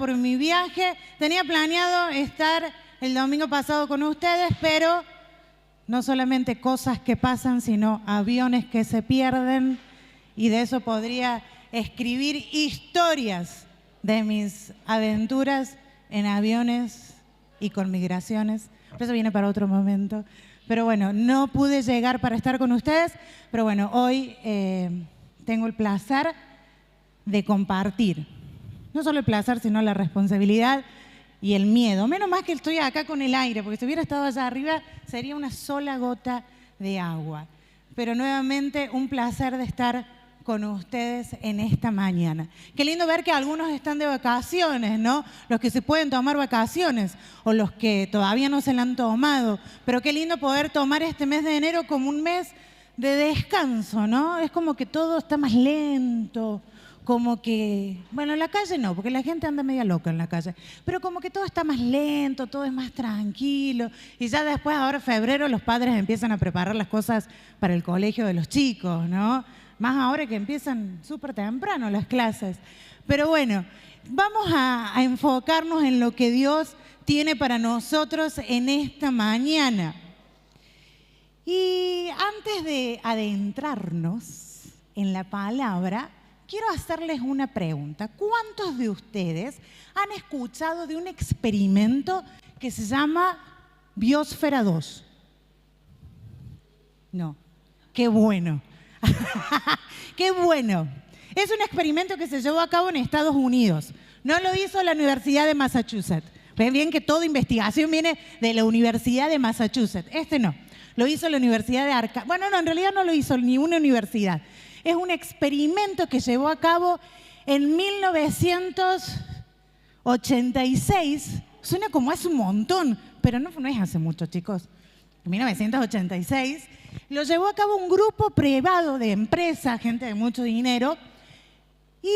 por mi viaje. Tenía planeado estar el domingo pasado con ustedes, pero no solamente cosas que pasan, sino aviones que se pierden, y de eso podría escribir historias de mis aventuras en aviones y con migraciones. Pero eso viene para otro momento. Pero bueno, no pude llegar para estar con ustedes, pero bueno, hoy tengo el placer de compartir. No solo el placer, sino la responsabilidad y el miedo. Menos mal que estoy acá con el aire, porque si hubiera estado allá arriba sería una sola gota de agua. Pero nuevamente un placer de estar con ustedes en esta mañana. Qué lindo ver que algunos están de vacaciones, ¿no? Los que se pueden tomar vacaciones o los que todavía no se la han tomado. Pero qué lindo poder tomar este mes de enero como un mes de descanso, ¿no? Es como que todo está más lento, como que, bueno, en la calle no, porque la gente anda media loca en la calle, pero como que todo está más lento, todo es más tranquilo, y ya después, ahora febrero, los padres empiezan a preparar las cosas para el colegio de los chicos, ¿no? Más ahora que empiezan súper temprano las clases. Pero bueno, vamos a enfocarnos en lo que Dios tiene para nosotros en esta mañana. Y antes de adentrarnos en la palabra, quiero hacerles una pregunta. ¿Cuántos de ustedes han escuchado de un experimento que se llama Biosfera 2? No. Qué bueno. ¡Qué bueno! Es un experimento que se llevó a cabo en Estados Unidos. No lo hizo la Universidad de Massachusetts. Ven bien que toda investigación viene de la Universidad de Massachusetts. Este no. Lo hizo la Universidad de Arkansas. Bueno, no, en realidad no lo hizo ni una universidad. Es un experimento que llevó a cabo en 1986. Suena como hace un montón, pero no es hace mucho, chicos. En 1986 lo llevó a cabo un grupo privado de empresas, gente de mucho dinero, y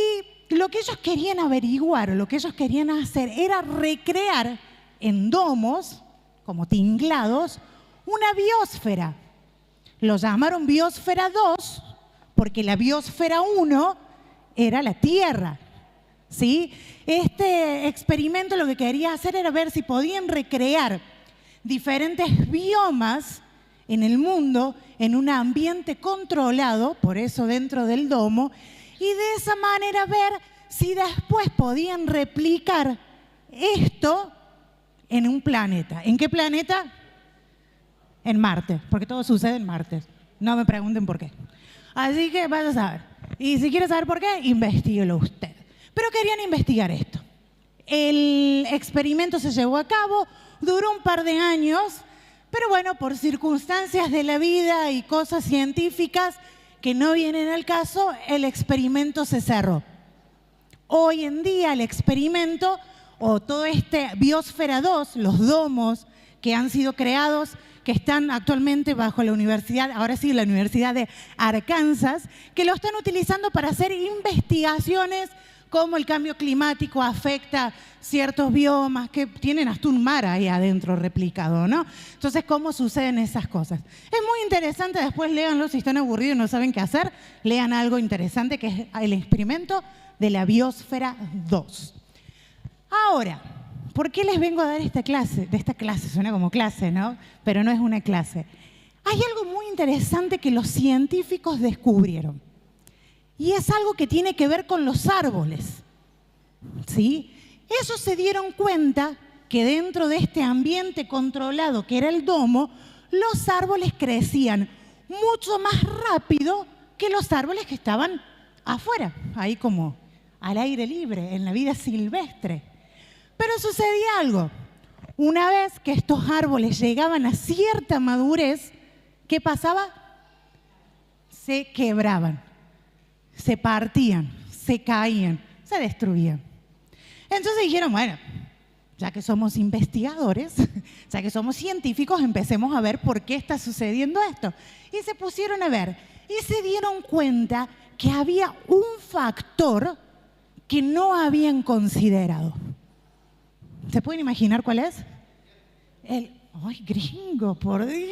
lo que ellos querían averiguar, lo que ellos querían hacer era recrear en domos, como tinglados, una biosfera. Lo llamaron Biosfera 2 porque la Biosfera 1 era la Tierra, ¿sí? Este experimento lo que quería hacer era ver si podían recrear diferentes biomas en el mundo en un ambiente controlado, por eso dentro del domo, y de esa manera ver si después podían replicar esto en un planeta. ¿En qué planeta? En Marte, porque todo sucede en Marte. No me pregunten por qué. Así que vas a saber. Y si quieres saber por qué, investíguelo usted. Pero querían investigar esto. El experimento se llevó a cabo, duró un par de años, pero bueno, por circunstancias de la vida y cosas científicas que no vienen al caso, el experimento se cerró. Hoy en día el experimento, o todo este Biosfera 2, los domos que han sido creados, que están actualmente bajo la universidad, ahora sí, la Universidad de Arkansas, que lo están utilizando para hacer investigaciones cómo el cambio climático afecta ciertos biomas que tienen hasta un mar ahí adentro replicado, ¿no? Entonces, ¿cómo suceden esas cosas? Es muy interesante, después léanlo si están aburridos y no saben qué hacer, lean algo interesante que es el experimento de la Biosfera 2. Ahora, ¿por qué les vengo a dar esta clase? De esta clase, suena como clase, ¿no? Pero no es una clase. Hay algo muy interesante que los científicos descubrieron. Y es algo que tiene que ver con los árboles, ¿sí? Ellos se dieron cuenta que dentro de este ambiente controlado que era el domo, los árboles crecían mucho más rápido que los árboles que estaban afuera, ahí como al aire libre, en la vida silvestre. Pero sucedía algo. Una vez que estos árboles llegaban a cierta madurez, ¿qué pasaba? Se quebraban. Se partían, se caían, se destruían. Entonces dijeron, bueno, ya que somos investigadores, ya que somos científicos, empecemos a ver por qué está sucediendo esto. Y se pusieron a ver y se dieron cuenta que había un factor que no habían considerado. ¿Se pueden imaginar cuál es? ¡Ay, gringo, por Dios!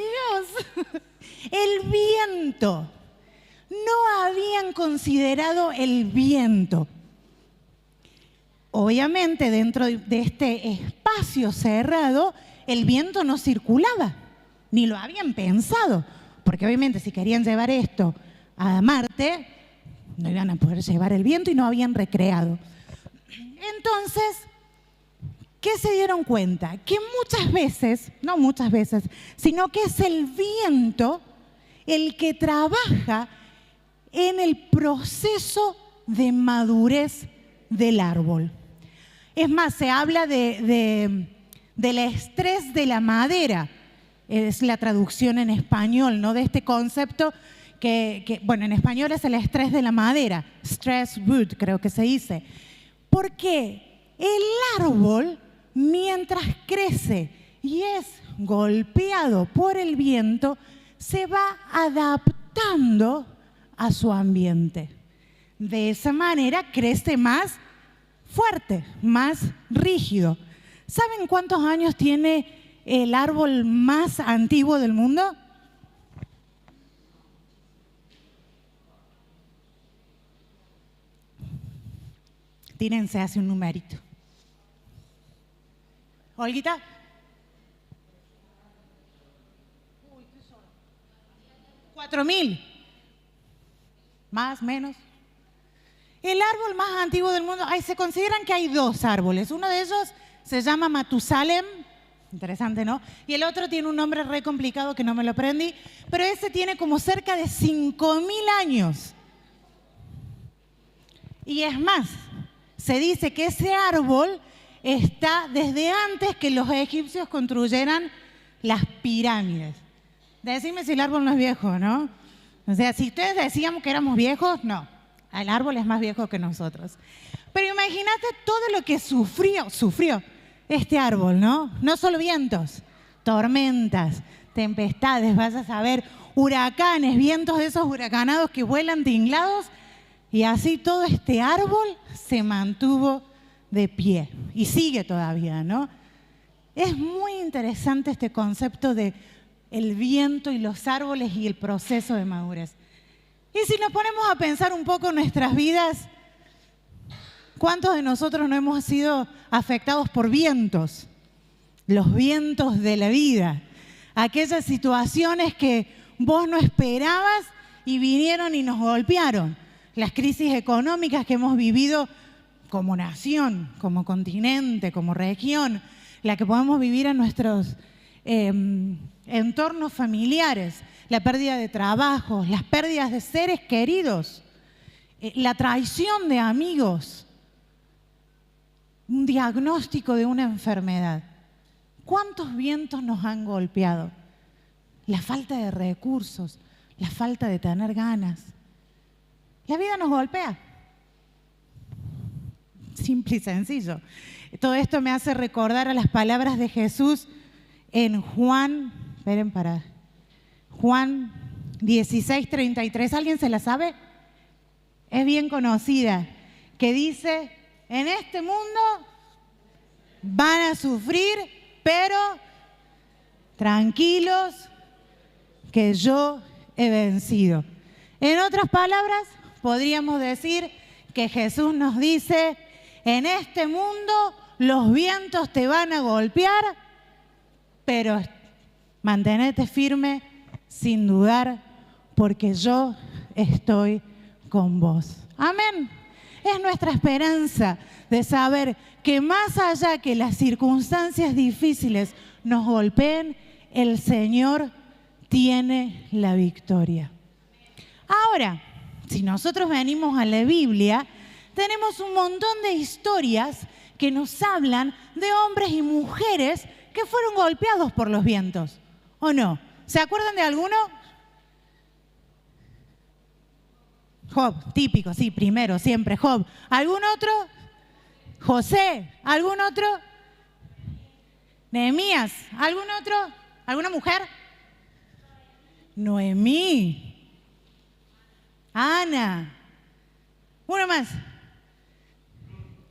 El viento. No habían considerado el viento. obviamente dentro de este espacio cerrado, el viento no circulaba, ni lo habían pensado, porque obviamente si querían llevar esto a Marte, no iban a poder llevar el viento y no habían recreado. Entonces, ¿qué se dieron cuenta? Que muchas veces, no muchas veces, sino que es el viento el que trabaja en el proceso de madurez del árbol. Es más, se habla del estrés de la madera, es la traducción en español, ¿no? De este concepto bueno, en español es el estrés de la madera, stress wood creo que se dice. Porque el árbol, mientras crece y es golpeado por el viento, se va adaptando a su ambiente. De esa manera crece más fuerte, más rígido. ¿Saben cuántos años tiene el árbol más antiguo del mundo? Tírense, hace un numerito. Olguita. 4.000. Más, menos. El árbol más antiguo del mundo, se consideran que hay dos árboles. Uno de ellos se llama Matusalem, interesante, ¿no? Y el otro tiene un nombre re complicado que no me lo aprendí, pero ese tiene como cerca de 5.000 años. Y es más, se dice que ese árbol está desde antes que los egipcios construyeran las pirámides. Decime si el árbol no es viejo, ¿no? O sea, si ustedes decíamos que éramos viejos, no. El árbol es más viejo que nosotros. Pero imagínate todo lo que sufrió este árbol, ¿no? No solo vientos, tormentas, tempestades, vas a saber, huracanes, vientos de esos huracanados que vuelan tinglados. Y así todo este árbol se mantuvo de pie y sigue todavía, ¿no? Es muy interesante este concepto de el viento y los árboles y el proceso de madurez. Y si nos ponemos a pensar un poco en nuestras vidas, ¿cuántos de nosotros no hemos sido afectados por vientos? Los vientos de la vida. Aquellas situaciones que vos no esperabas y vinieron y nos golpearon. Las crisis económicas que hemos vivido como nación, como continente, como región, la que podemos vivir en nuestros entornos familiares, la pérdida de trabajos, las pérdidas de seres queridos, la traición de amigos, un diagnóstico de una enfermedad. ¿Cuántos vientos nos han golpeado? La falta de recursos, la falta de tener ganas. La vida nos golpea. Simple y sencillo. Todo esto me hace recordar a las palabras de Jesús en Juan 16:33. ¿Alguien se la sabe? Es bien conocida. Que dice, en este mundo van a sufrir, pero tranquilos que yo he vencido. En otras palabras, podríamos decir que Jesús nos dice, en este mundo los vientos te van a golpear, pero mantenete firme sin dudar, porque yo estoy con vos. Amén. Es nuestra esperanza de saber que más allá que las circunstancias difíciles nos golpeen, el Señor tiene la victoria. Ahora, si nosotros venimos a la Biblia, tenemos un montón de historias que nos hablan de hombres y mujeres que fueron golpeados por los vientos, ¿o no? ¿Se acuerdan de alguno? Job, típico, sí, primero, siempre Job. ¿Algún otro? José. ¿Algún otro? Nehemías. ¿Algún otro? ¿Alguna mujer? Noemí. Ana. Uno más.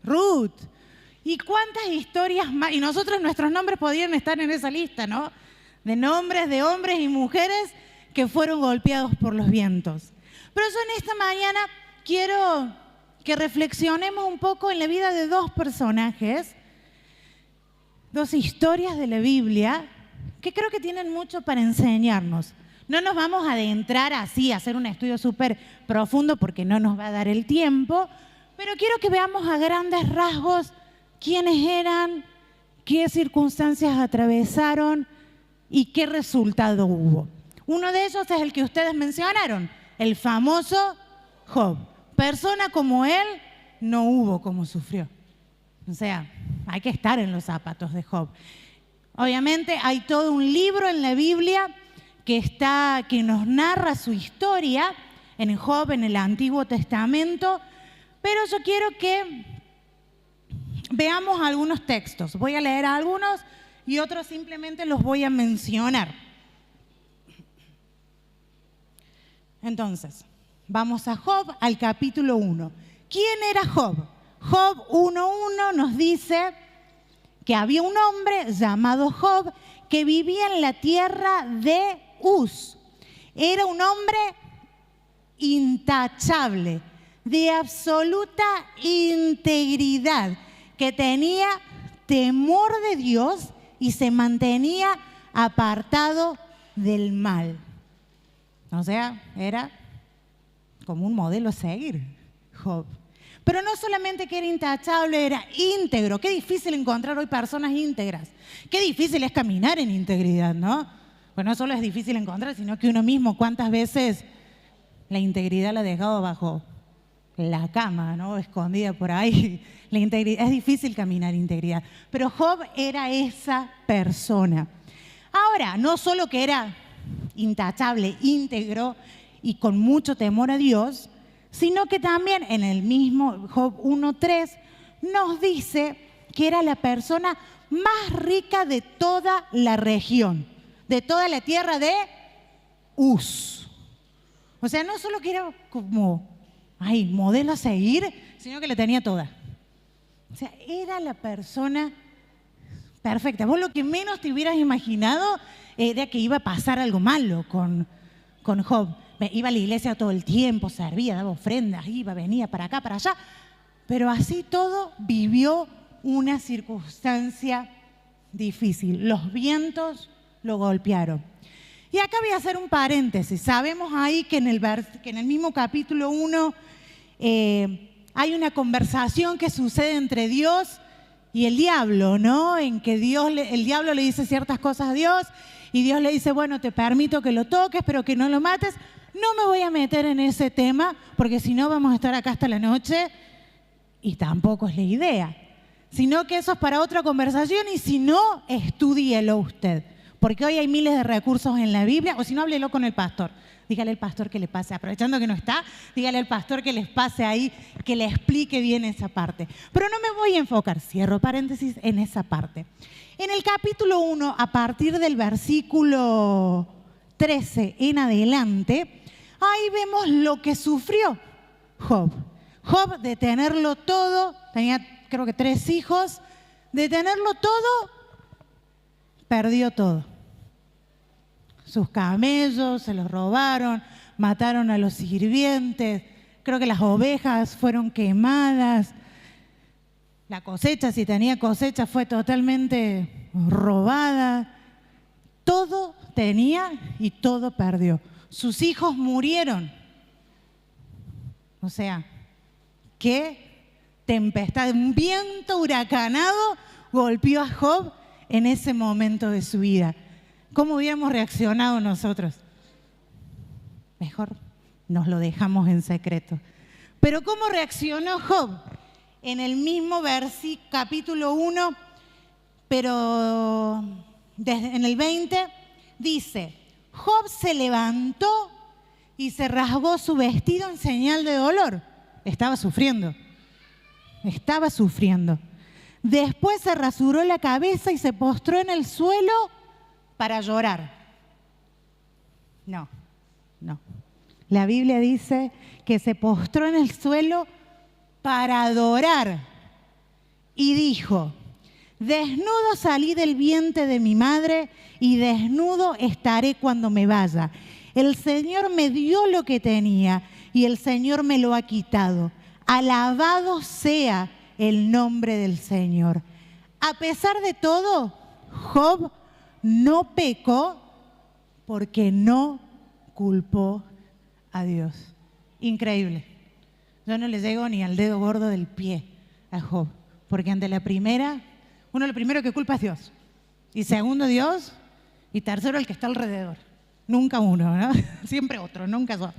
Ruth. ¿Y cuántas historias más? Y nuestros nombres podrían estar en esa lista, ¿no? De nombres de hombres y mujeres que fueron golpeados por los vientos. Pero yo en esta mañana quiero que reflexionemos un poco en la vida de dos personajes, dos historias de la Biblia que creo que tienen mucho para enseñarnos. No nos vamos a adentrar así a hacer un estudio súper profundo porque no nos va a dar el tiempo, pero quiero que veamos a grandes rasgos quiénes eran, qué circunstancias atravesaron y qué resultado hubo. Uno de ellos es el que ustedes mencionaron, el famoso Job. Persona como él no hubo como sufrió. O sea, hay que estar en los zapatos de Job. Obviamente hay todo un libro en la Biblia que nos narra su historia en Job, en el Antiguo Testamento, pero yo quiero que veamos algunos textos. Voy a leer algunos y otros simplemente los voy a mencionar. Entonces, vamos a Job, al capítulo 1. ¿Quién era Job? Job 1:1 nos dice que había un hombre llamado Job que vivía en la tierra de Uz. Era un hombre intachable, de absoluta integridad, que tenía temor de Dios y se mantenía apartado del mal. O sea, era como un modelo a seguir, Job. Pero no solamente que era intachable, era íntegro. Qué difícil encontrar hoy personas íntegras. Qué difícil es caminar en integridad, ¿no? Pues no solo es difícil encontrar, sino que uno mismo cuántas veces la integridad la ha dejado bajo la cama, ¿no? Escondida por ahí. La integridad, es difícil caminar integridad. Pero Job era esa persona. Ahora, no solo que era intachable, íntegro y con mucho temor a Dios, sino que también en el mismo Job 1:3 nos dice que era la persona más rica de toda la región, de toda la tierra de Uz. O sea, no solo que era como modelo a seguir, sino que la tenía toda. O sea, era la persona perfecta. Vos lo que menos te hubieras imaginado era que iba a pasar algo malo con Job. Iba a la iglesia todo el tiempo, servía, daba ofrendas, iba, venía para acá, para allá. Pero así todo vivió una circunstancia difícil. Los vientos lo golpearon. Y acá voy a hacer un paréntesis. Sabemos ahí que en el mismo capítulo 1 hay una conversación que sucede entre Dios y el diablo, ¿no? En que el diablo le dice ciertas cosas a Dios y Dios le dice, bueno, te permito que lo toques, pero que no lo mates. No me voy a meter en ese tema porque si no vamos a estar acá hasta la noche y tampoco es la idea. Sino que eso es para otra conversación y si no, estúdielo usted. Porque hoy hay miles de recursos en la Biblia, o si no, háblelo con el pastor. Dígale al pastor que le pase, aprovechando que no está, dígale al pastor que les pase ahí, que le explique bien esa parte. Pero no me voy a enfocar, cierro paréntesis, en esa parte. En el capítulo 1, a partir del versículo 13 en adelante, ahí vemos lo que sufrió Job. Job, de tenerlo todo, tenía creo que 3 hijos, de tenerlo todo, perdió todo. Sus camellos se los robaron, mataron a los sirvientes, creo que las ovejas fueron quemadas, la cosecha, si tenía cosecha, fue totalmente robada. Todo tenía y todo perdió. Sus hijos murieron. O sea, qué tempestad, un viento huracanado golpeó a Job en ese momento de su vida. ¿Cómo hubiéramos reaccionado nosotros? Mejor nos lo dejamos en secreto. Pero ¿cómo reaccionó Job? En el mismo capítulo 1, pero en el 20, dice, Job se levantó y se rasgó su vestido en señal de dolor. Estaba sufriendo. Después se rasuró la cabeza y se postró en el suelo para llorar. No. La Biblia dice que se postró en el suelo para adorar y dijo, desnudo salí del vientre de mi madre y desnudo estaré cuando me vaya. El Señor me dio lo que tenía y el Señor me lo ha quitado. Alabado sea el nombre del Señor. A pesar de todo, Job no pecó porque no culpó a Dios. Increíble. Yo no le llego ni al dedo gordo del pie a Job, porque ante la primera, uno lo primero que culpa es Dios, y segundo Dios, y tercero el que está alrededor. Nunca uno, ¿no? Siempre otro, nunca yo.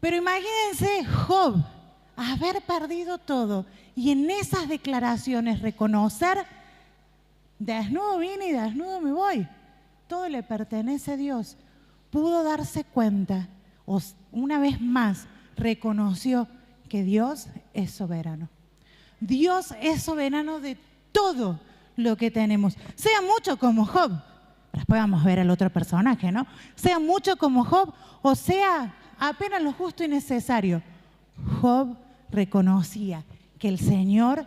Pero imagínense Job haber perdido todo y en esas declaraciones reconocer: desnudo vine y desnudo me voy. Todo le pertenece a Dios. Pudo darse cuenta, o una vez más reconoció que Dios es soberano. Dios es soberano de todo lo que tenemos. Sea mucho como Job, después vamos a ver al otro personaje, ¿no? Sea mucho como Job o sea apenas lo justo y necesario. Job reconocía que el Señor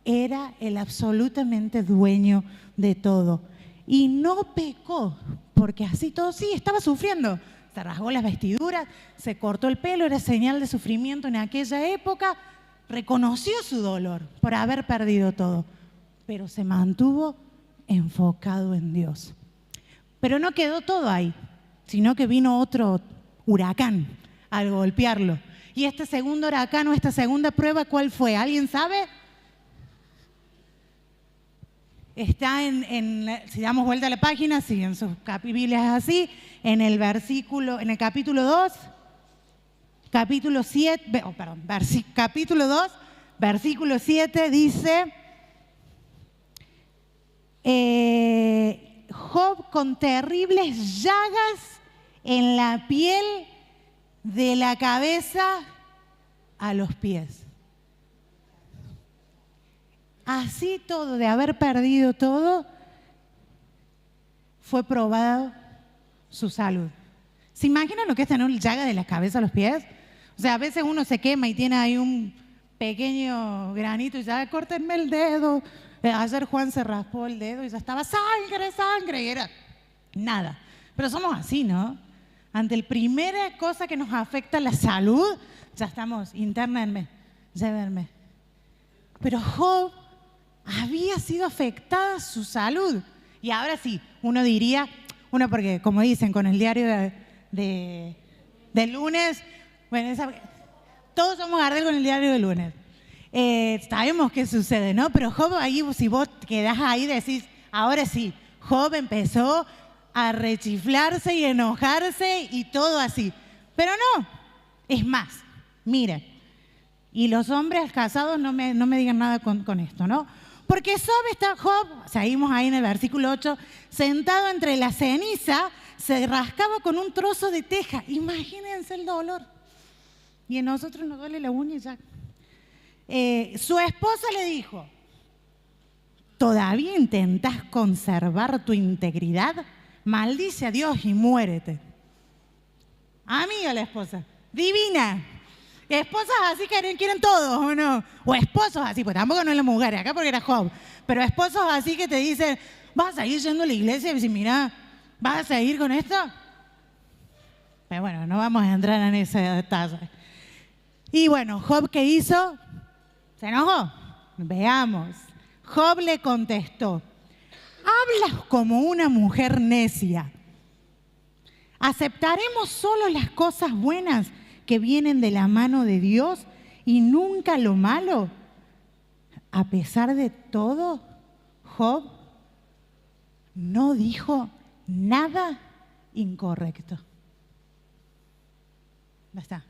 era el absolutamente dueño de todo. Y no pecó, porque así todo sí, estaba sufriendo. Se rasgó las vestiduras, se cortó el pelo, era señal de sufrimiento en aquella época. Reconoció su dolor por haber perdido todo, pero se mantuvo enfocado en Dios. Pero no quedó todo ahí, sino que vino otro huracán al golpearlo. Y este segundo huracán o esta segunda prueba, ¿cuál fue? ¿Alguien sabe? Está si damos vuelta a la página, si en sus Biblias es así, en el capítulo 2, capítulo 7, capítulo 2, versículo 7 dice: Job con terribles llagas en la piel de la cabeza a los pies. Así todo, de haber perdido todo, fue probado su salud. ¿Se imaginan lo que es tener una llaga de la cabeza a los pies? O sea, a veces uno se quema y tiene ahí un pequeño granito y ya, córtenme el dedo. Ayer Juan se raspó el dedo y ya estaba sangre, sangre, y era nada. Pero somos así, ¿no? Ante la primera cosa que nos afecta la salud, ya estamos, internenme, llévenme. Pero Job había sido afectada su salud. Y ahora sí, uno diría, porque como dicen con el diario del lunes, bueno, todos somos Gardel con el diario del lunes. Sabemos qué sucede, ¿no? Pero Job, ahí, si vos quedás ahí, decís, ahora sí, Job empezó a rechiflarse y enojarse y todo así. Pero no, es más, miren, y los hombres casados no me digan nada con esto, ¿no? Porque Job, seguimos ahí en el versículo 8, sentado entre la ceniza, se rascaba con un trozo de teja. Imagínense el dolor. Y a nosotros nos duele la uña y ya. Su esposa le dijo: ¿todavía intentás conservar tu integridad? Maldice a Dios y muérete. Amiga la esposa, divina. Esposas así quieren todos, ¿o no? O esposos así, pues tampoco no es la mujer, acá porque era Job. Pero esposos así que te dicen: ¿vas a seguir yendo a la iglesia? Y dicen: mira, ¿vas a seguir con esto? Pero bueno, no vamos a entrar en ese detalle. Y bueno, Job, ¿qué hizo? ¿Se enojó? Veamos. Job le contestó: hablas como una mujer necia. ¿Aceptaremos solo las cosas buenas que vienen de la mano de Dios y nunca lo malo? A pesar de todo, Job no dijo nada incorrecto. Ya está.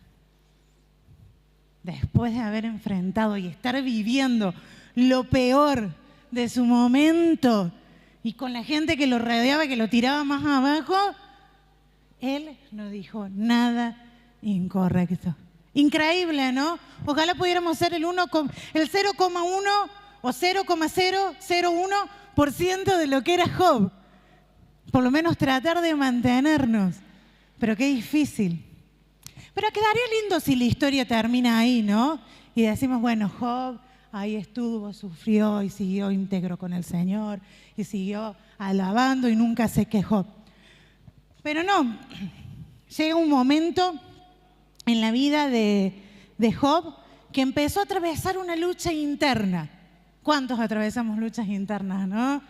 Después de haber enfrentado y estar viviendo lo peor de su momento y con la gente que lo rodeaba, que lo tiraba más abajo, él no dijo nada incorrecto. Increíble, ¿no? Ojalá pudiéramos ser el 0,1 o 0,001% de lo que era Job. Por lo menos tratar de mantenernos. Pero qué difícil. Pero quedaría lindo si la historia termina ahí, ¿no? Y decimos, bueno, Job ahí estuvo, sufrió y siguió íntegro con el Señor y siguió alabando y nunca se quejó. Pero no, llega un momento en la vida de Job que empezó a atravesar una lucha interna. ¿Cuántos atravesamos luchas internas, no?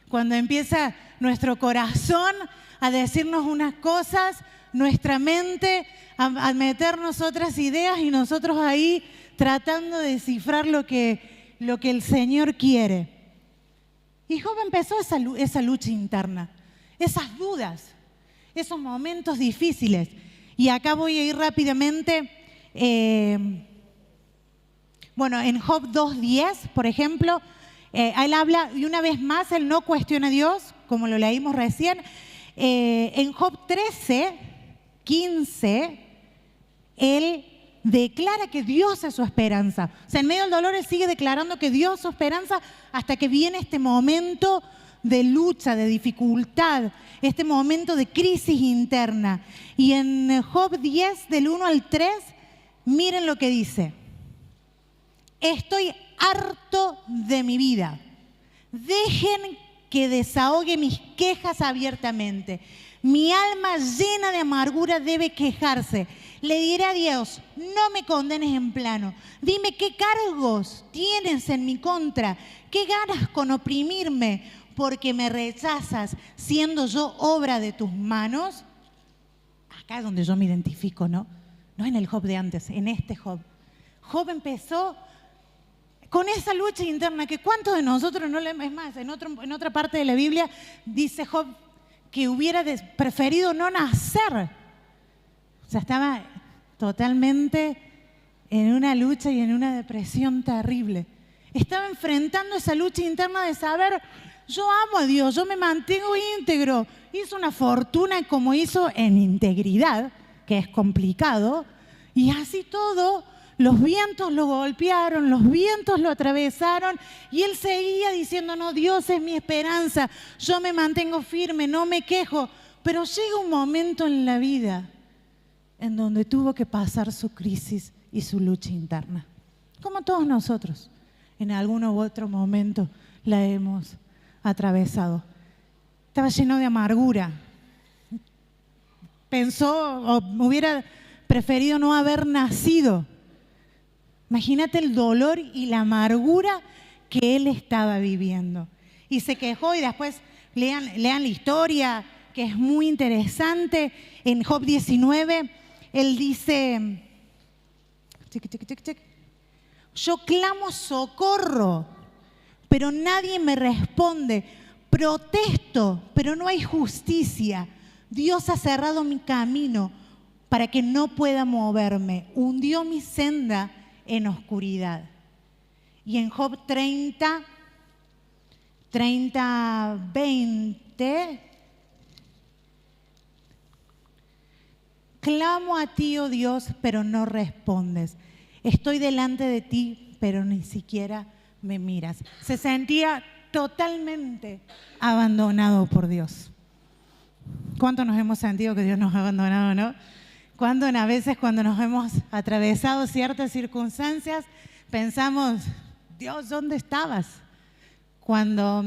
Cuando empieza nuestro corazón a decirnos unas cosas, nuestra mente a meternos otras ideas y nosotros ahí tratando de descifrar lo que el Señor quiere. Y Job empezó esa lucha interna, esas dudas, esos momentos difíciles. Y acá voy a ir rápidamente. Bueno, en Job 2:10, por ejemplo, él habla, y una vez más, él no cuestiona a Dios, como lo leímos recién. En Job 13:15, él declara que Dios es su esperanza. O sea, en medio del dolor él sigue declarando que Dios es su esperanza hasta que viene este momento de lucha, de dificultad, este momento de crisis interna. Y en Job 10, del 1 al 3, miren lo que dice. Estoy harto de mi vida. Dejen que desahogue mis quejas abiertamente. Mi alma llena de amargura debe quejarse. Le diré a Dios, no me condenes en plano. Dime qué cargos tienes en mi contra, qué ganas con oprimirme, porque me rechazas, siendo yo obra de tus manos. Acá es donde yo me identifico, ¿no? No en el Job de antes, en este Job. Job empezó con esa lucha interna que cuántos de nosotros no leemos. Es más, en otra parte de la Biblia dice Job que hubiera preferido no nacer. O sea, estaba totalmente en una lucha y en una depresión terrible. Estaba enfrentando esa lucha interna de saber, yo amo a Dios, yo me mantengo íntegro. Hizo una fortuna como hizo en integridad, que es complicado, y así todo, los vientos lo golpearon, los vientos lo atravesaron, y él seguía diciendo, no, Dios es mi esperanza, yo me mantengo firme, no me quejo. Pero llega un momento en la vida en donde tuvo que pasar su crisis y su lucha interna. Como todos nosotros, en algún u otro momento la hemos atravesado. Estaba lleno de amargura. Pensó o hubiera preferido no haber nacido. Imagínate el dolor y la amargura que él estaba viviendo. Y se quejó, y después lean la historia, que es muy interesante. En Job 19, él dice, yo clamo socorro, pero nadie me responde. Protesto, pero no hay justicia. Dios ha cerrado mi camino para que no pueda moverme. Hundió mi senda en oscuridad. Y en Job 30:20, clamo a ti, oh Dios, pero no respondes. Estoy delante de ti, pero ni siquiera me miras. Se sentía totalmente abandonado por Dios. ¿Cuánto nos hemos sentido que Dios nos ha abandonado, no? ¿Cuánto a veces cuando nos hemos atravesado ciertas circunstancias pensamos, Dios, ¿dónde estabas? Cuando,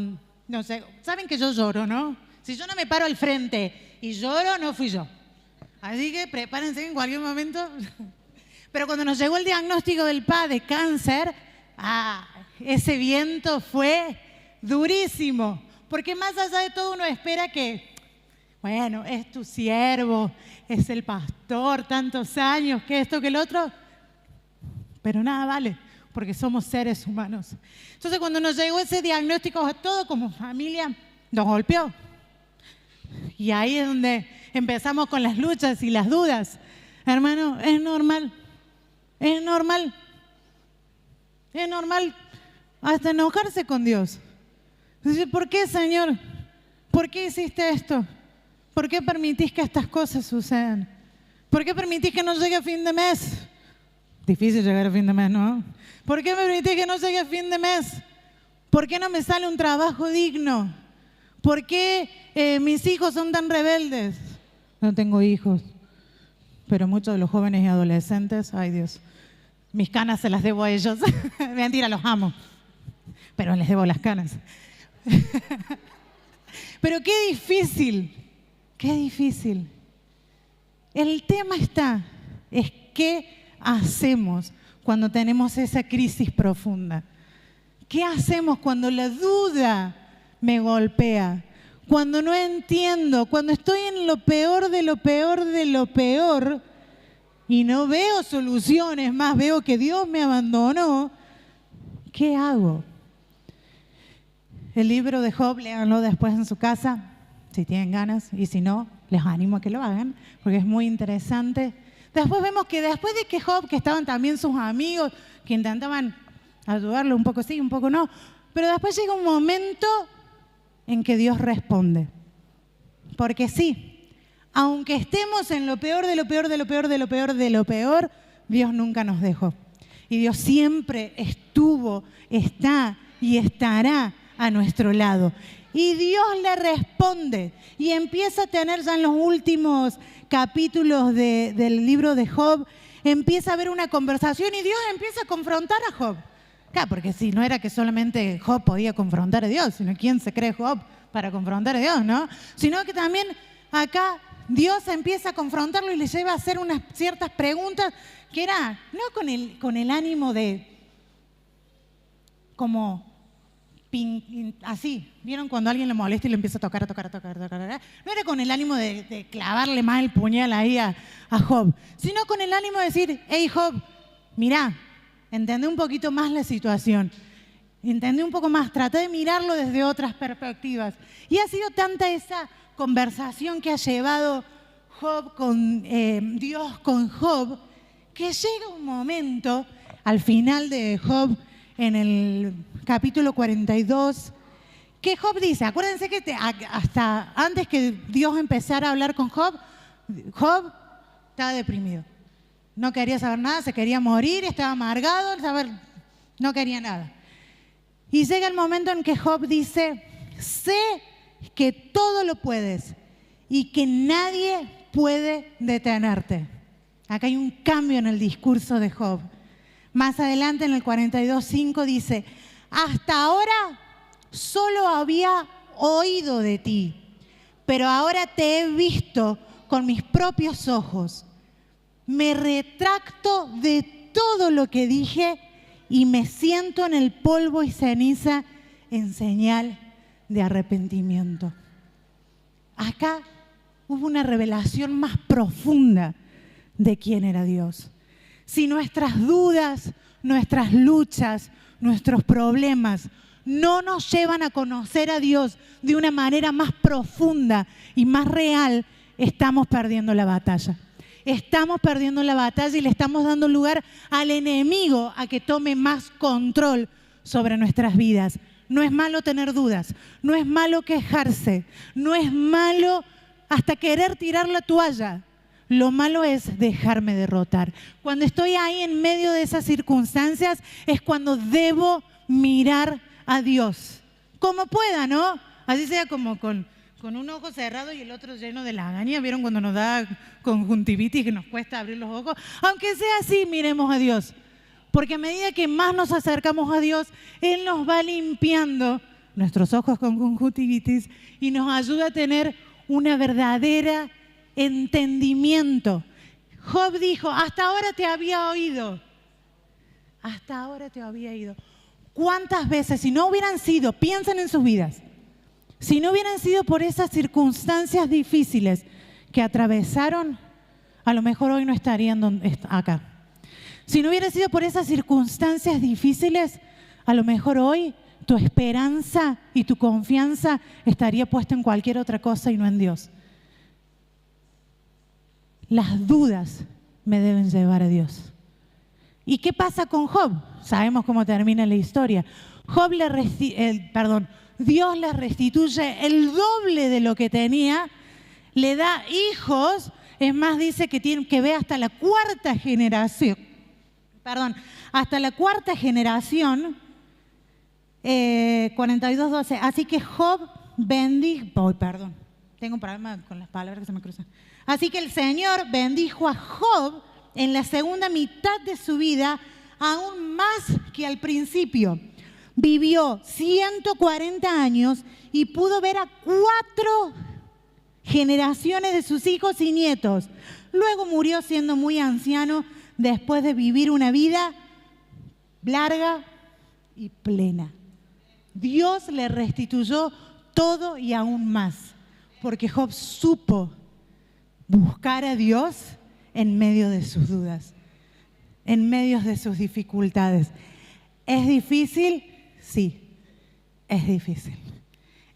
no sé, saben que yo lloro, ¿no? Si yo no me paro al frente y lloro, no fui yo. Así que prepárense en cualquier momento. Pero cuando nos llegó el diagnóstico del PA de cáncer, ese viento fue durísimo. Porque más allá de todo uno espera que, bueno, es tu siervo, es el pastor, tantos años, que esto, que el otro. Pero nada vale, porque somos seres humanos. Entonces cuando nos llegó ese diagnóstico, a todo como familia nos golpeó. Y ahí es donde empezamos con las luchas y las dudas. Hermano, es normal. Es normal. Es normal hasta enojarse con Dios. Dice, ¿por qué, Señor? ¿Por qué hiciste esto? ¿Por qué permitís que estas cosas sucedan? ¿Por qué permitís que no llegue a fin de mes? Difícil llegar a fin de mes, ¿no? ¿Por qué me permitís que no llegue a fin de mes? ¿Por qué no me sale un trabajo digno? ¿Por qué mis hijos son tan rebeldes? No tengo hijos, pero muchos de los jóvenes y adolescentes, ay Dios, mis canas se las debo a ellos. Mentira, los amo, pero les debo las canas. Pero qué difícil, qué difícil. El tema es qué hacemos cuando tenemos esa crisis profunda? ¿Qué hacemos cuando la duda me golpea? Cuando no entiendo, cuando estoy en lo peor de lo peor de lo peor y no veo soluciones, más veo que Dios me abandonó, ¿qué hago? El libro de Job, léanlo después en su casa, si tienen ganas, y si no, les animo a que lo hagan, porque es muy interesante. Después vemos que después de que Job, que estaban también sus amigos, que intentaban ayudarlo un poco sí, un poco no, pero después llega un momento en que Dios responde. Porque sí, aunque estemos en lo peor de lo peor de lo peor de lo peor de lo peor, Dios nunca nos dejó. Y Dios siempre estuvo, está y estará a nuestro lado. Y Dios le responde y empieza a tener ya en los últimos capítulos del libro de Job, empieza a haber una conversación y Dios empieza a confrontar a Job. Claro, porque si no era que solamente Job podía confrontar a Dios, sino quién se cree Job para confrontar a Dios, ¿no? Sino que también acá Dios empieza a confrontarlo y le lleva a hacer unas ciertas preguntas que era, no con el ánimo de, como, así, ¿vieron cuando alguien le molesta y le empieza a tocar? No era con el ánimo de clavarle más el puñal ahí a Job, sino con el ánimo de decir, hey Job, mirá, entendé un poquito más la situación, entendí un poco más, traté de mirarlo desde otras perspectivas. Y ha sido tanta esa conversación que ha llevado Job con Dios con Job, que llega un momento, al final de Job, en el capítulo 42, que Job dice, acuérdense que hasta antes que Dios empezara a hablar con Job, Job estaba deprimido. No quería saber nada, se quería morir, estaba amargado, no quería nada. Y llega el momento en que Job dice, sé que todo lo puedes y que nadie puede detenerte. Acá hay un cambio en el discurso de Job. Más adelante en el 42:5 dice, hasta ahora solo había oído de ti, pero ahora te he visto con mis propios ojos. Me retracto de todo lo que dije y me siento en el polvo y ceniza en señal de arrepentimiento. Acá hubo una revelación más profunda de quién era Dios. Si nuestras dudas, nuestras luchas, nuestros problemas no nos llevan a conocer a Dios de una manera más profunda y más real, estamos perdiendo la batalla. Estamos perdiendo la batalla y le estamos dando lugar al enemigo a que tome más control sobre nuestras vidas. No es malo tener dudas, no es malo quejarse, no es malo hasta querer tirar la toalla. Lo malo es dejarme derrotar. Cuando estoy ahí en medio de esas circunstancias es cuando debo mirar a Dios. Como pueda, ¿no? Así sea como con un ojo cerrado y el otro lleno de lagaña. ¿Vieron cuando nos da conjuntivitis que nos cuesta abrir los ojos? Aunque sea así, miremos a Dios. Porque a medida que más nos acercamos a Dios, Él nos va limpiando nuestros ojos con conjuntivitis y nos ayuda a tener una verdadera entendimiento. Job dijo, hasta ahora te había oído. Hasta ahora te había oído. ¿Cuántas veces, si no hubieran sido, piensen en sus vidas, si no hubieran sido por esas circunstancias difíciles que atravesaron, a lo mejor hoy no estarían acá. Si no hubiera sido por esas circunstancias difíciles, a lo mejor hoy tu esperanza y tu confianza estaría puesta en cualquier otra cosa y no en Dios. Las dudas me deben llevar a Dios. ¿Y qué pasa con Job? Sabemos cómo termina la historia. Dios le restituye el doble de lo que tenía, le da hijos, es más, dice que tiene que ver hasta la cuarta generación. Hasta la cuarta generación, 42:12. Así que Job bendijo, tengo un problema con las palabras que se me cruzan. Así que el Señor bendijo a Job en la segunda mitad de su vida, aún más que al principio. Vivió 140 años y pudo ver a 4 generaciones de sus hijos y nietos. Luego murió siendo muy anciano después de vivir una vida larga y plena. Dios le restituyó todo y aún más, porque Job supo buscar a Dios en medio de sus dudas, en medio de sus dificultades. ¿Es difícil? Sí, es difícil.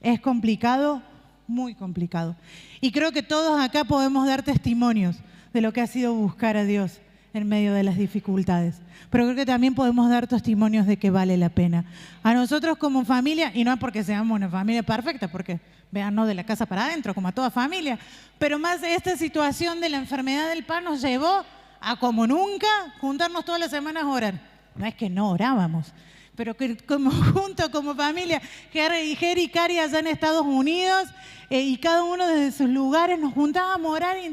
¿Es complicado? Muy complicado. Y creo que todos acá podemos dar testimonios de lo que ha sido buscar a Dios en medio de las dificultades. Pero creo que también podemos dar testimonios de que vale la pena. A nosotros como familia, y no es porque seamos una familia perfecta, porque vean, no de la casa para adentro, como a toda familia, pero más de esta situación de la enfermedad del pan nos llevó a, como nunca, juntarnos todas las semanas a orar. No es que no orábamos, pero que como junto, como familia, Ger y Cari allá en Estados Unidos, y cada uno desde sus lugares nos juntábamos a orar y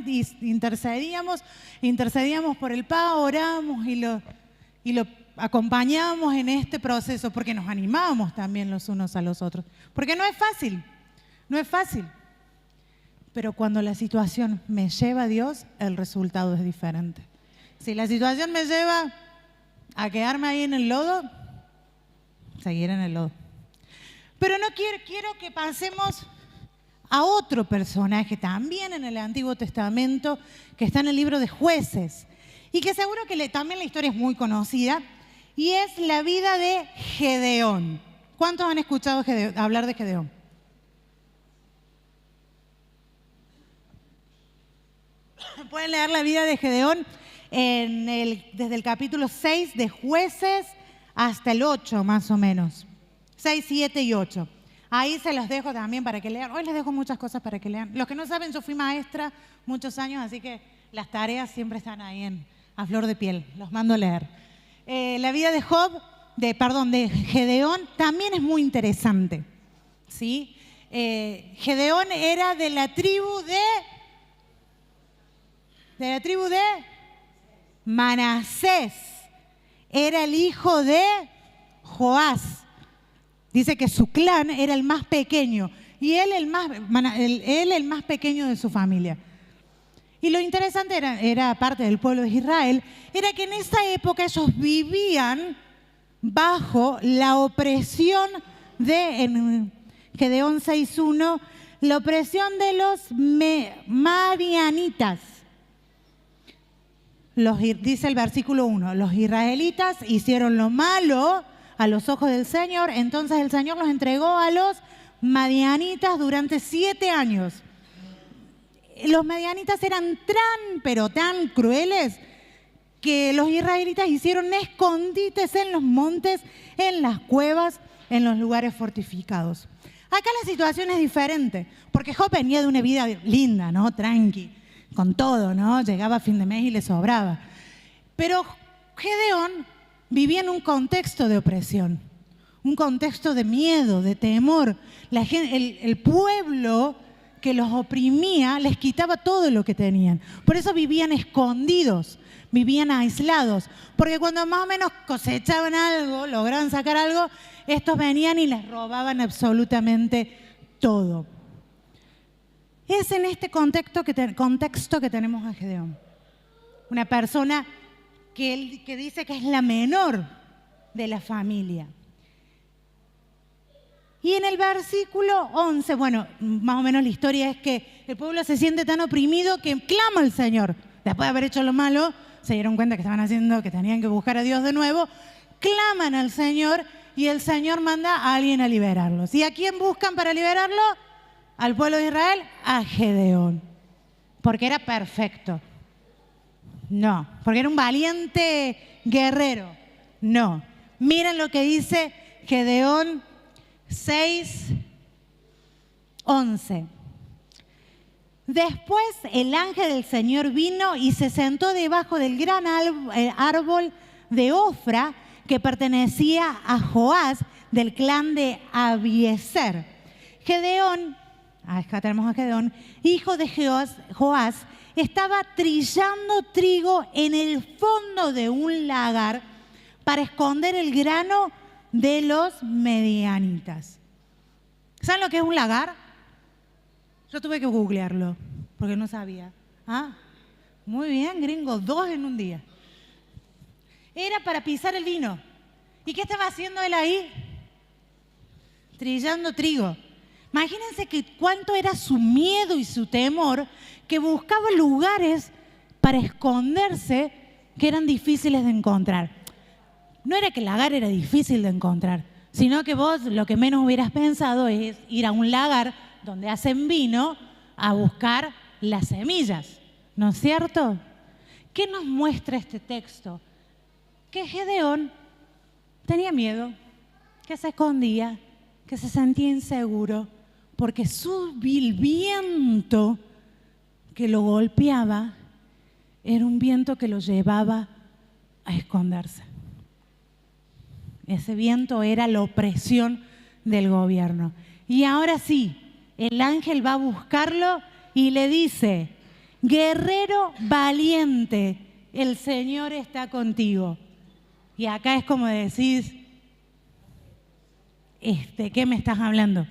intercedíamos por el PA, oramos y lo acompañábamos en este proceso, porque nos animábamos también los unos a los otros. Porque no es fácil, no es fácil. Pero cuando la situación me lleva a Dios, el resultado es diferente. Si la situación me lleva a quedarme ahí en el lodo, seguir en el lodo. Pero no quiero que pasemos a otro personaje también en el Antiguo Testamento, que está en el libro de Jueces, y que seguro que también la historia es muy conocida, y es la vida de Gedeón. ¿Cuántos han escuchado hablar de Gedeón? Pueden leer la vida de Gedeón desde el capítulo 6 de Jueces hasta el 8 más o menos. 6, 7 y 8. Ahí se los dejo también para que lean. Hoy les dejo muchas cosas para que lean. Los que no saben, yo fui maestra muchos años, así que las tareas siempre están ahí a flor de piel. Los mando a leer. La vida de de Gedeón también es muy interesante, ¿sí? Gedeón era de la tribu de Manasés. Era el hijo de Joás. Dice que su clan era el más pequeño y él el más pequeño de su familia. Y lo interesante era parte del pueblo de Israel, era que en esa época ellos vivían bajo la opresión en Gedeón 6:1, la opresión de los madianitas. Dice el versículo 1, los israelitas hicieron lo malo a los ojos del Señor, entonces el Señor los entregó a los madianitas durante 7 años. Los madianitas eran pero tan crueles que los israelitas hicieron escondites en los montes, en las cuevas, en los lugares fortificados. Acá la situación es diferente, porque Job venía de una vida linda, ¿no? Tranqui, con todo, ¿no? Llegaba a fin de mes y le sobraba. Pero Gedeón vivía en un contexto de opresión, un contexto de miedo, de temor. El pueblo que los oprimía les quitaba todo lo que tenían. Por eso vivían escondidos, vivían aislados. Porque cuando más o menos cosechaban algo, lograban sacar algo, estos venían y les robaban absolutamente todo. Es en este contexto que tenemos a Gedeón. Una persona que dice que es la menor de la familia. Y en el versículo 11, bueno, más o menos la historia es que el pueblo se siente tan oprimido que clama al Señor. Después de haber hecho lo malo, se dieron cuenta que que tenían que buscar a Dios de nuevo, claman al Señor y el Señor manda a alguien a liberarlos. ¿Y a quién buscan para liberarlo? Al pueblo de Israel, a Gedeón, porque era perfecto. No, porque era un valiente guerrero. No. Miren lo que dice Gedeón 6:11. Después el ángel del Señor vino y se sentó debajo del gran árbol de Ofra que pertenecía a Joás del clan de Abiezer. Gedeón, acá tenemos a Gedeón, hijo de Joás, estaba trillando trigo en el fondo de un lagar para esconder el grano de los medianitas. ¿Saben lo que es un lagar? Yo tuve que googlearlo porque no sabía. Ah, muy bien, gringo, 2 en un día. Era para pisar el vino. ¿Y qué estaba haciendo él ahí? Trillando trigo. Imagínense que cuánto era su miedo y su temor, que buscaba lugares para esconderse que eran difíciles de encontrar. No era que el lagar era difícil de encontrar, sino que vos lo que menos hubieras pensado es ir a un lagar donde hacen vino a buscar las semillas, ¿no es cierto? ¿Qué nos muestra este texto? Que Gedeón tenía miedo, que se escondía, que se sentía inseguro, porque el viento que lo golpeaba era un viento que lo llevaba a esconderse. Ese viento era la opresión del gobierno. Y ahora sí, el ángel va a buscarlo y le dice: guerrero valiente, el Señor está contigo. Y acá es como decís, ¿qué me estás hablando?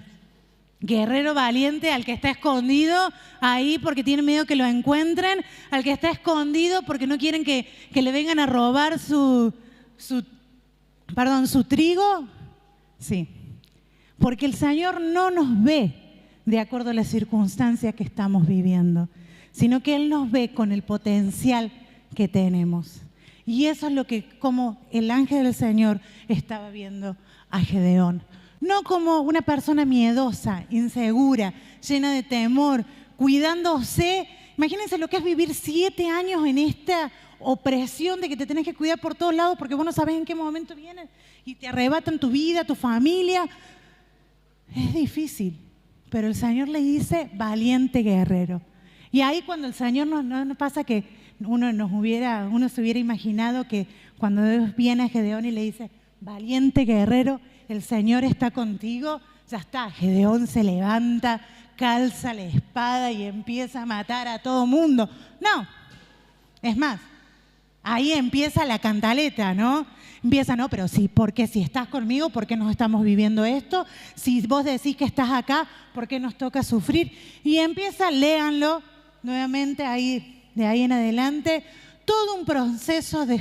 Guerrero valiente, al que está escondido ahí porque tiene miedo que lo encuentren, al que está escondido porque no quieren que le vengan a robar su trigo. Sí, porque el Señor no nos ve de acuerdo a las circunstancias que estamos viviendo, sino que Él nos ve con el potencial que tenemos. Y eso es lo que, como el ángel del Señor estaba viendo a Gedeón. No como una persona miedosa, insegura, llena de temor, cuidándose. Imagínense lo que es vivir 7 años en esta opresión de que te tenés que cuidar por todos lados porque vos no sabés en qué momento vienen y te arrebatan tu vida, tu familia. Es difícil, pero el Señor le dice valiente guerrero. Y ahí cuando el Señor nos pasa que uno se hubiera imaginado que cuando Dios viene a Gedeón y le dice valiente guerrero, el Señor está contigo, ya está, Gedeón se levanta, calza la espada y empieza a matar a todo mundo. No, es más, ahí empieza la cantaleta, ¿no? Empieza, no, pero sí, porque si estás conmigo, ¿por qué nos estamos viviendo esto? Si vos decís que estás acá, ¿por qué nos toca sufrir? Y empieza, léanlo nuevamente ahí, de ahí en adelante, todo un proceso de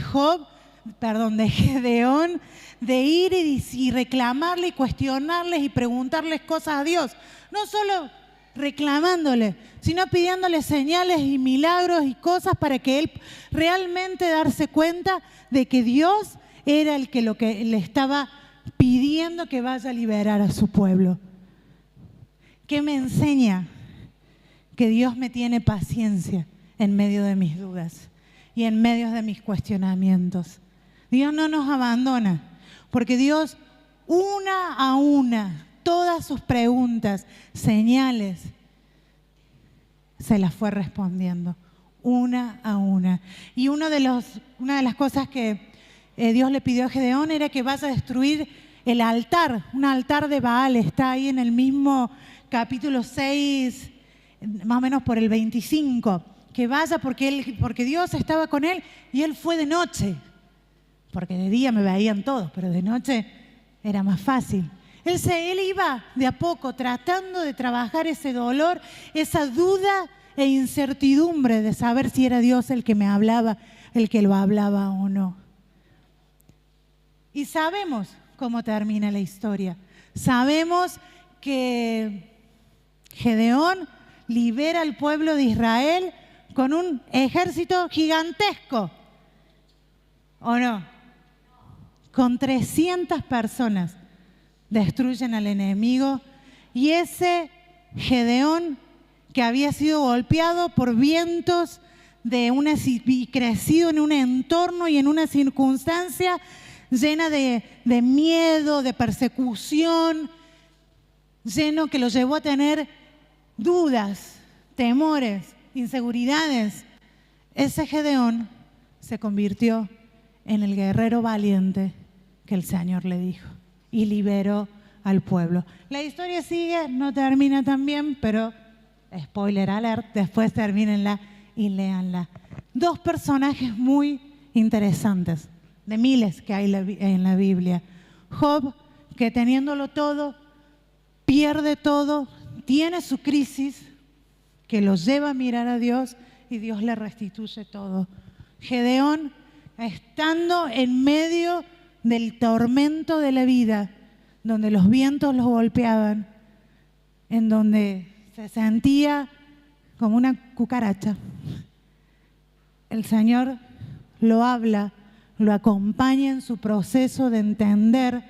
Gedeón, de ir y reclamarle y cuestionarles y preguntarles cosas a Dios. No solo reclamándole, sino pidiéndole señales y milagros y cosas para que él realmente darse cuenta de que Dios era lo que le estaba pidiendo que vaya a liberar a su pueblo. ¿Qué me enseña? Que Dios me tiene paciencia en medio de mis dudas y en medio de mis cuestionamientos. Dios no nos abandona, porque Dios, una a una, todas sus preguntas, señales, se las fue respondiendo, una a una. Y una de las cosas que Dios le pidió a Gedeón era que vaya a destruir el altar, un altar de Baal. Está ahí en el mismo capítulo 6, más o menos por el 25, que vaya porque Dios estaba con él y él fue de noche. Porque de día me veían todos, pero de noche era más fácil. Él iba de a poco tratando de trabajar ese dolor, esa duda e incertidumbre de saber si era Dios el que me hablaba, el que lo hablaba o no. Y sabemos cómo termina la historia. Sabemos que Gedeón libera al pueblo de Israel con un ejército gigantesco, ¿o no? Con 300 personas destruyen al enemigo, y Gedeón, que había sido golpeado por vientos y crecido en un entorno y en una circunstancia llena de miedo, de persecución, lleno que lo llevó a tener dudas, temores, inseguridades. Ese Gedeón se convirtió en el guerrero valiente que el Señor le dijo y liberó al pueblo. La historia sigue, no termina tan bien, pero spoiler alert, después termínenla y léanla. 2 personajes muy interesantes, de miles que hay en la Biblia. Job, que teniéndolo todo, pierde todo, tiene su crisis, que lo lleva a mirar a Dios y Dios le restituye todo. Gedeón, estando en medio del tormento de la vida, donde los vientos los golpeaban, en donde se sentía como una cucaracha, el Señor lo habla, lo acompaña en su proceso de entender,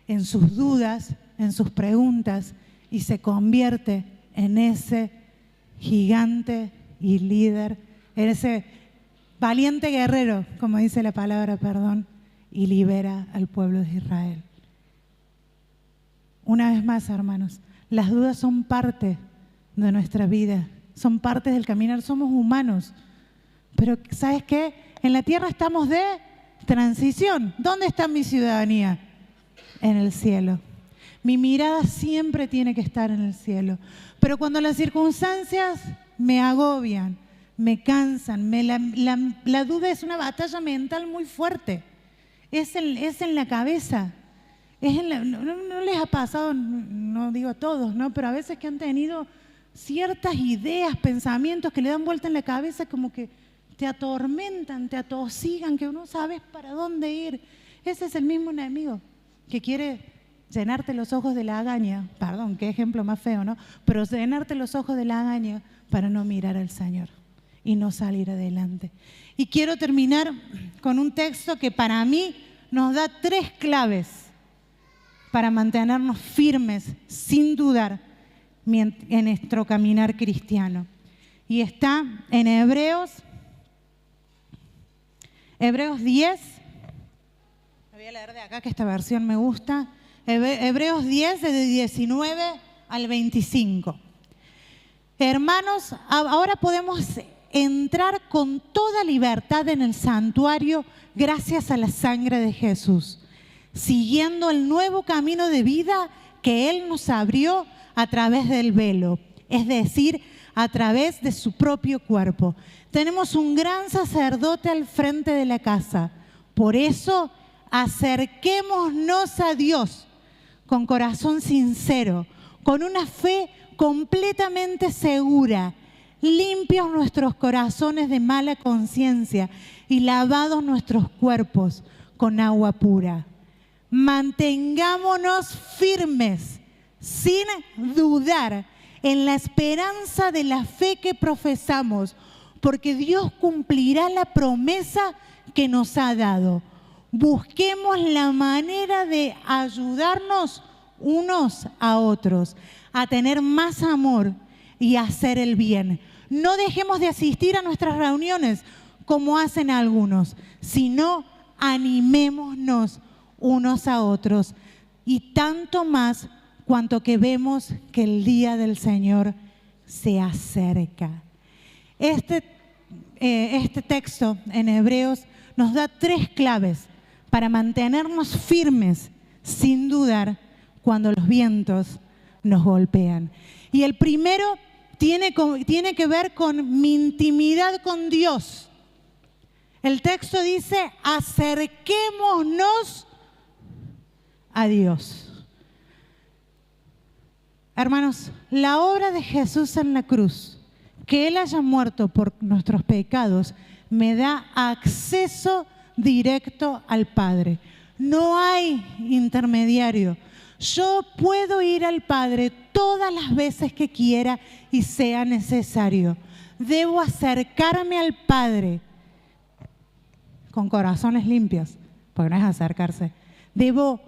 en sus dudas, en sus preguntas, y se convierte en ese gigante y líder, en ese valiente guerrero, como dice la palabra, perdón, y libera al pueblo de Israel. Una vez más, hermanos, las dudas son parte de nuestra vida, son parte del caminar, somos humanos. Pero ¿sabes qué? En la tierra estamos de transición. ¿Dónde está mi ciudadanía? En el cielo. Mi mirada siempre tiene que estar en el cielo. Pero cuando las circunstancias me agobian, me cansan, la duda es una batalla mental muy fuerte. Es en la cabeza. No les ha pasado, no digo a todos, ¿no? Pero a veces que han tenido ciertas ideas, pensamientos que le dan vuelta en la cabeza, como que te atormentan, te atosigan, que no sabes para dónde ir. Ese es el mismo enemigo que quiere llenarte los ojos de lagaña. Perdón, qué ejemplo más feo, ¿no? Pero llenarte los ojos de lagaña para no mirar al Señor y no salir adelante. Y quiero terminar con un texto que para mí nos da 3 claves para mantenernos firmes, sin dudar, en nuestro caminar cristiano. Y está en Hebreos 10. Lo voy a leer de acá, que esta versión me gusta. Hebreos 10, de 19 al 25. Hermanos, ahora podemos entrar con toda libertad en el santuario gracias a la sangre de Jesús, siguiendo el nuevo camino de vida que Él nos abrió a través del velo, es decir, a través de su propio cuerpo. Tenemos un gran sacerdote al frente de la casa. Por eso, acerquémonos a Dios con corazón sincero, con una fe completamente segura, limpios nuestros corazones de mala conciencia y lavados nuestros cuerpos con agua pura. Mantengámonos firmes, sin dudar, en la esperanza de la fe que profesamos, porque Dios cumplirá la promesa que nos ha dado. Busquemos la manera de ayudarnos unos a otros, a tener más amor y a hacer el bien. No dejemos de asistir a nuestras reuniones como hacen algunos, sino animémonos unos a otros, y tanto más cuanto que vemos que el día del Señor se acerca. Este texto en Hebreos nos da 3 claves para mantenernos firmes sin dudar cuando los vientos nos golpean. Y el primero tiene que ver con mi intimidad con Dios. El texto dice: acerquémonos a Dios. Hermanos, la obra de Jesús en la cruz, que Él haya muerto por nuestros pecados, me da acceso directo al Padre. No hay intermediario. Yo puedo ir al Padre todas las veces que quiera y sea necesario. Debo acercarme al Padre con corazones limpios, porque no es acercarse. Debo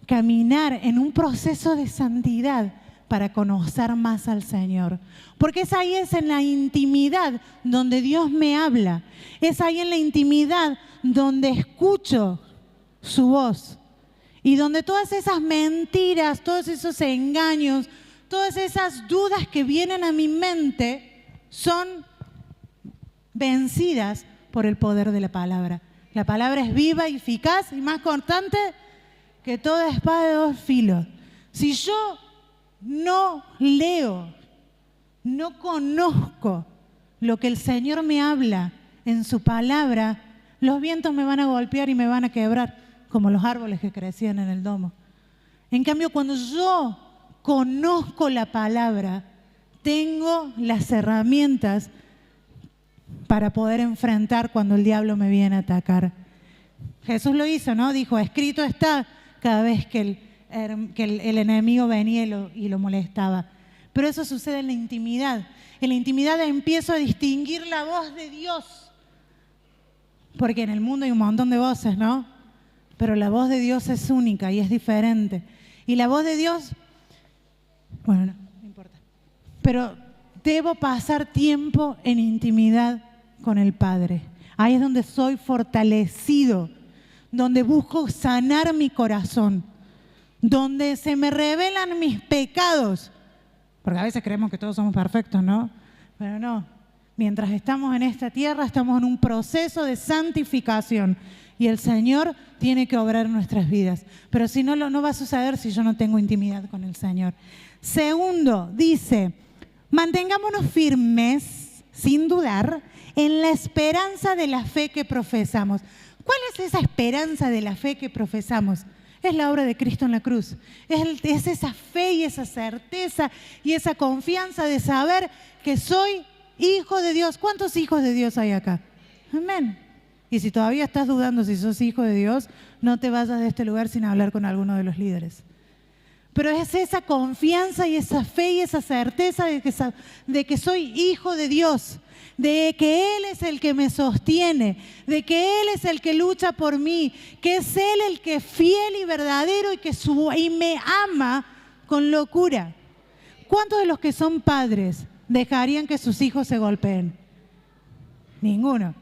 caminar en un proceso de santidad para conocer más al Señor. Porque es en la intimidad donde Dios me habla. Es ahí en la intimidad donde escucho su voz. Y donde todas esas mentiras, todos esos engaños, todas esas dudas que vienen a mi mente son vencidas por el poder de la palabra. La palabra es viva y eficaz y más cortante que toda espada de 2 filos. Si yo no leo, no conozco lo que el Señor me habla en su palabra, los vientos me van a golpear y me van a quebrar, como los árboles que crecían en el domo. En cambio, cuando yo conozco la palabra, tengo las herramientas para poder enfrentar cuando el diablo me viene a atacar. Jesús lo hizo, ¿no? Dijo, escrito está, cada vez que el enemigo venía y lo molestaba. Pero eso sucede en la intimidad. En la intimidad empiezo a distinguir la voz de Dios. Porque en el mundo hay un montón de voces, ¿no? Pero la voz de Dios es única y es diferente. Y la voz de Dios, bueno, no importa. Pero debo pasar tiempo en intimidad con el Padre. Ahí es donde soy fortalecido, donde busco sanar mi corazón, donde se me revelan mis pecados. Porque a veces creemos que todos somos perfectos, ¿no? Pero no. Mientras estamos en esta tierra, estamos en un proceso de santificación. Y el Señor tiene que obrar en nuestras vidas. Pero si no, no va a suceder si yo no tengo intimidad con el Señor. Segundo, dice, mantengámonos firmes, sin dudar, en la esperanza de la fe que profesamos. ¿Cuál es esa esperanza de la fe que profesamos? Es la obra de Cristo en la cruz. Es esa fe y esa certeza y esa confianza de saber que soy hijo de Dios. ¿Cuántos hijos de Dios hay acá? Amén. Y si todavía estás dudando si sos hijo de Dios, no te vayas de este lugar sin hablar con alguno de los líderes. Pero es esa confianza y esa fe y esa certeza de que soy hijo de Dios, de que Él es el que me sostiene, de que Él es el que lucha por mí, que es Él el que es fiel y verdadero y me ama con locura. ¿Cuántos de los que son padres dejarían que sus hijos se golpeen? Ninguno.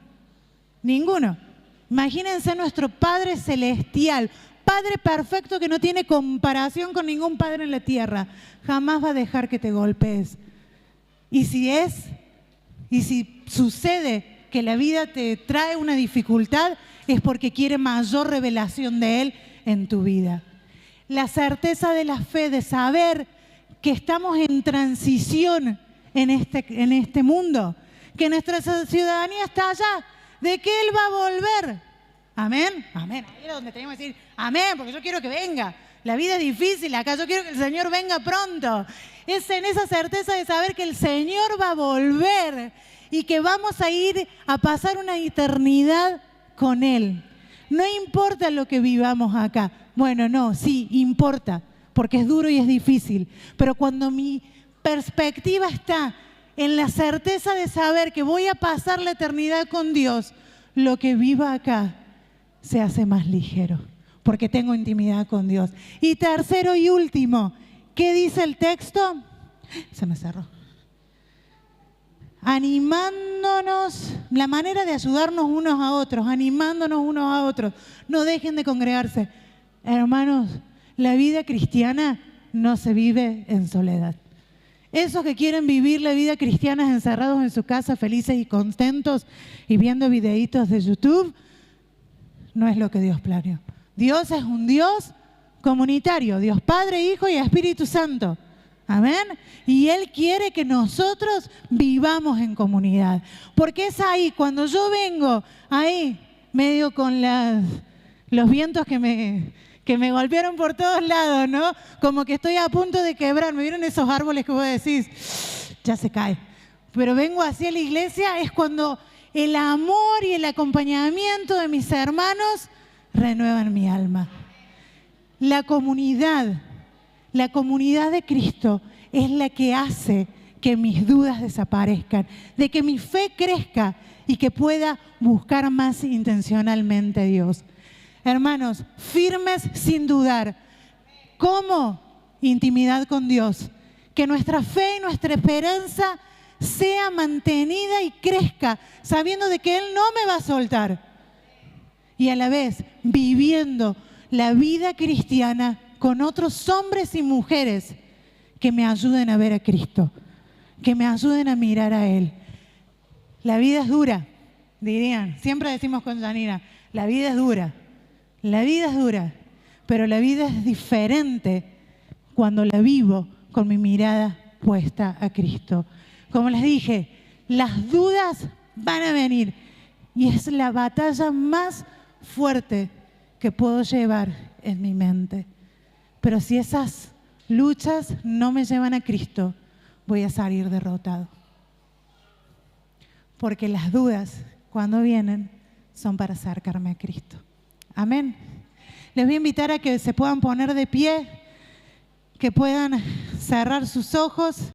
Ninguno. Imagínense nuestro Padre Celestial, Padre perfecto que no tiene comparación con ningún padre en la tierra. Jamás va a dejar que te golpees. Y si sucede que la vida te trae una dificultad, es porque quiere mayor revelación de Él en tu vida. La certeza de la fe, de saber que estamos en transición en este mundo, que nuestra ciudadanía está allá, de que Él va a volver. Amén. Amén. Ahí era donde teníamos que decir amén, porque yo quiero que venga. La vida es difícil acá, yo quiero que el Señor venga pronto. Es en esa certeza de saber que el Señor va a volver y que vamos a ir a pasar una eternidad con Él. No importa lo que vivamos acá. Bueno, no, sí, importa, porque es duro y es difícil. Pero cuando mi perspectiva está en la certeza de saber que voy a pasar la eternidad con Dios, lo que viva acá se hace más ligero, porque tengo intimidad con Dios. Y tercero y último, ¿qué dice el texto? Se me cerró. Animándonos, la manera de ayudarnos unos a otros, animándonos unos a otros. No dejen de congregarse. Hermanos, la vida cristiana no se vive en soledad. Esos que quieren vivir la vida cristiana encerrados en su casa, felices y contentos y viendo videitos de YouTube, no es lo que Dios planeó. Dios es un Dios comunitario, Dios Padre, Hijo y Espíritu Santo. Amén. Y Él quiere que nosotros vivamos en comunidad. Porque es ahí, cuando yo vengo ahí, medio con los vientos que me golpearon por todos lados, ¿no? Como que estoy a punto de quebrar. ¿Me vieron esos árboles que vos decís? Ya se cae. Pero vengo hacia la iglesia, es cuando el amor y el acompañamiento de mis hermanos renuevan mi alma. La comunidad de Cristo es la que hace que mis dudas desaparezcan, de que mi fe crezca y que pueda buscar más intencionalmente a Dios. Hermanos, firmes sin dudar. ¿Cómo? Intimidad con Dios. Que nuestra fe y nuestra esperanza sea mantenida y crezca, sabiendo de que Él no me va a soltar. Y a la vez, viviendo la vida cristiana con otros hombres y mujeres que me ayuden a ver a Cristo, que me ayuden a mirar a Él. La vida es dura, dirían. Siempre decimos con Janina, la vida es dura. La vida es dura, pero la vida es diferente cuando la vivo con mi mirada puesta a Cristo. Como les dije, las dudas van a venir y es la batalla más fuerte que puedo llevar en mi mente. Pero si esas luchas no me llevan a Cristo, voy a salir derrotado. Porque las dudas, cuando vienen, son para acercarme a Cristo. Amén. Les voy a invitar a que se puedan poner de pie, que puedan cerrar sus ojos.